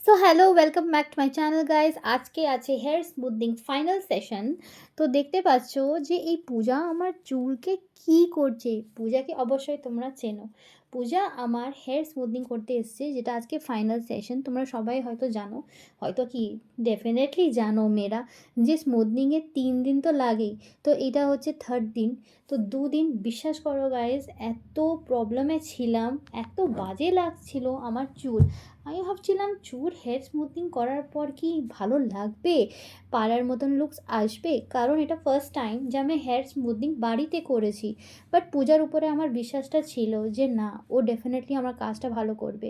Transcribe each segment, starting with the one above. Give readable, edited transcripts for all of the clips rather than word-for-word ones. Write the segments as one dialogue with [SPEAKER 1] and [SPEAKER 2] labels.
[SPEAKER 1] So hello, welcome back to my channel guys. আজকে আছে hair smoothing final session. তো দেখতে পাচ্ছ যে এই পূজা আমার চুলকে কি করছে। পূজাকে অবশ্যই তোমরা চেনো। পূজা আমার হেয়ার স্মুথনিং করতে এসছে, যেটা আজকে ফাইনাল সেশন। তোমরা সবাই হয়তো জানো, হয়তো কি ডেফিনেটলি জানো মেয়েরা, যে স্মুথনিংয়ে 3 দিন তো লাগেই। তো এটা হচ্ছে থার্ড দিন। তো 2 দিন বিশ্বাস করো গাইস, এত প্রবলেমে ছিলাম, এত বাজে লাগছিল আমার চুল। আমি ভাবছিলাম চুল হেয়ার স্মুথিং করার পর কি ভালো লাগবে, পাড়ার মতন লুকস আসবে, কারণ এটা ফার্স্ট টাইম যে আমি হেয়ার স্মুথিং বাড়িতে করেছি। বাট পূজার উপরে আমার বিশ্বাসটা ছিল যে না, ও ডেফিনেটলি আমার কাজটা ভালো করবে।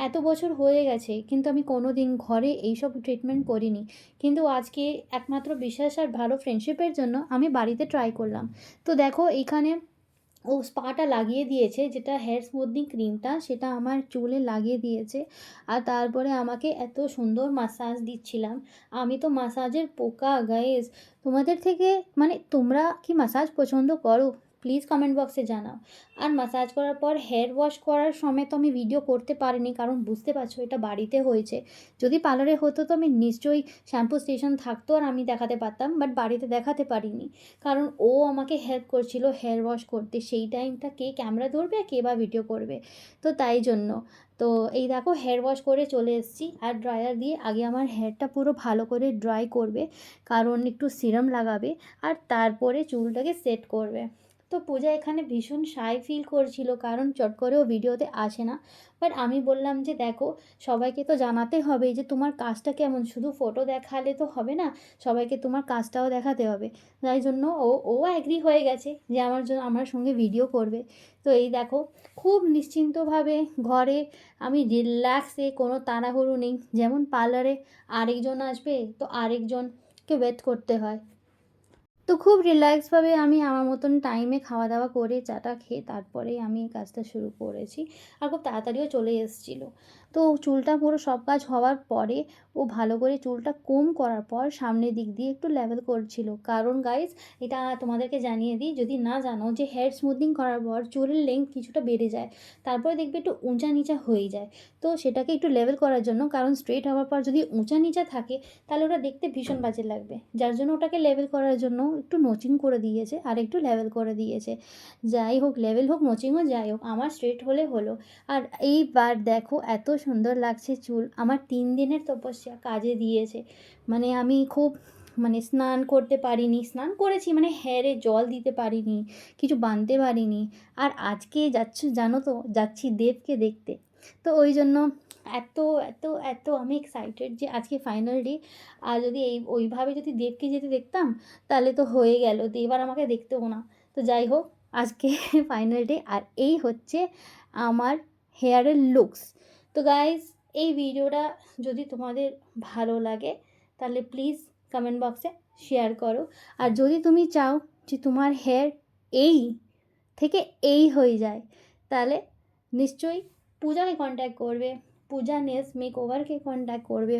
[SPEAKER 1] এত বছর হয়ে গেছে কিন্তু আমি কোনো দিন ঘরে এইসব ট্রিটমেন্ট করিনি, কিন্তু আজকে একমাত্র বিশ্বাস আর ভালো ফ্রেন্ডশিপের জন্য আমি বাড়িতে ট্রাই করলাম। তো দেখো এইখানে ও স্পাটা লাগিয়ে দিয়েছে, যেটা হেয়ার স্মুথনিং ক্রিমটা সেটা আমার চুলে লাগিয়ে দিয়েছে। আর তারপরে আমাকে এত সুন্দর মাসাজ দিচ্ছিলাম। আমি তো মাসাজের পোকা গাইস। তোমাদের থেকে মানে তোমরা কি মাসাজ পছন্দ করো? প্লিজ কমেন্ট বক্সে জানাও। আর মাসাজ করার পর হেয়ার ওয়াশ করার সময় তো আমি ভিডিও করতে পারিনি, কারণ বুঝতে পারছো এটা বাড়িতে হয়েছে। যদি পার্লারে হতো তো আমি নিশ্চয়ই শ্যাম্পু স্টেশন থাকতো আর আমি দেখাতে পারতাম, বাট বাড়িতে দেখাতে পারিনি। কারণ ও আমাকে হেল্প করছিল হেয়ার ওয়াশ করতে, সেই টাইমটা কে ক্যামেরা ধরবে আর কে বা ভিডিও করবে। তো তাই জন্য তো এই দেখো হেয়ার ওয়াশ করে চলে এসেছি। আর ড্রায়ার দিয়ে আগে আমার হেয়ারটা পুরো ভালো করে ড্রাই করবে, কারণ একটু সিরাম লাগাবে আর তারপরে চুলটাকে সেট করবে। তো পূজা এখানে ভীষণ শাই ফিল করছিল, কারণ চট করেও ভিডিওতে আসে না। বাট আমি বললাম যে দেখো, সবাইকে তো জানাতে হবে যে তোমার কাজটা কেমন, শুধু ফটো দেখালে তো হবে না, সবাইকে তোমার কাজটাও দেখাতে হবে। তাই জন্য ও অ্যাগ্রি হয়ে গেছে যে আমার সঙ্গে ভিডিও করবে। তো এই দেখো, খুব নিশ্চিন্তভাবে ঘরে আমি রিল্যাক্সে, কোনো তাড়াহুড়ো নেই। যেমন পার্লারে আরেকজন আসবে তো আরেকজনকে ওয়েট করতে হয়, তো খুব রিল্যাক্সভাবে আমি আমার মতন টাইমে খাওয়া দাওয়া করে চাটা খেয়ে তারপরেই আমি এই কাজটা শুরু করেছি। আর খুব তাড়াতাড়িও চলে এসেছিলো। তো চুলটা পুরো সব কাজ হওয়ার পরে ও ভালো করে চুলটা কোম করার পর সামনের দিক দিয়ে একটু লেভেল করছিল। কারণ গাইজ, এটা তোমাদেরকে জানিয়ে দিই যদি না জানো, যে হেয়ার স্মুথিং করার পর চুলের লেন্থ কিছুটা বেড়ে যায়, তারপরে দেখবে একটু উঁচা নিচা হয়ে যায়। তো সেটাকে একটু লেভেল করার জন্য, কারণ স্ট্রেট হওয়ার পর যদি উঁচা নিচা থাকে তাহলে ওটা দেখতে ভীষণ বাজে লাগবে, যার জন্য ওটাকে লেভেল করার জন্য একটু নচিং করে দিয়েছে আর একটু লেভেল করে দিয়েছে। যাই হোক, লেভেল হোক নচিং হোক, যাই হোক, আমার স্ট্রেট হলে হলো। আর এইবার দেখো এত সুন্দর লাগছে চুল, আমার 3 দিনের তপস্যা কাজে দিয়েছে। মানে আমি খুব মানে স্নান করতে পারিনি, স্নান করেছি মানে হেয়ারে জল দিতে পারিনি, কিছু বাঁধতে পারিনি। আর আজকে যাচ্ছি জানো তো, যাচ্ছি দেবকে দেখতে। তো ওই জন্য এত এত এত আমি এক্সাইটেড যে আজকে ফাইনাল ডে। আর যদি ওইভাবে যদি দেবকে যেতে দেখতাম তাহলে তো হয়ে গেল, দেব আর আমাকে দেখতেও না। তো যাই হোক, আজকে ফাইনাল ডে আর এই হচ্ছে আমার হেয়ারের লুকস। তো গাইজ, এই ভিডিওটা যদি তোমাদের ভালো লাগে তাহলে প্লিজ কমেন্ট বক্সে শেয়ার করো। আর যদি তুমি চাও যে তোমার হেয়ার এই থেকে এই হয়ে যায়, তাহলে নিশ্চয়ই পূজাকে কন্ট্যাক্ট করবে, পূজা নেলস মেকওভারকে কন্ট্যাক্ট করবে।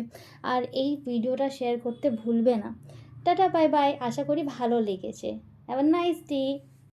[SPEAKER 1] আর এই ভিডিওটা শেয়ার করতে ভুলবে না। Tata, bye bye. আশা করি ভালো লেগেছে। Have a nice day.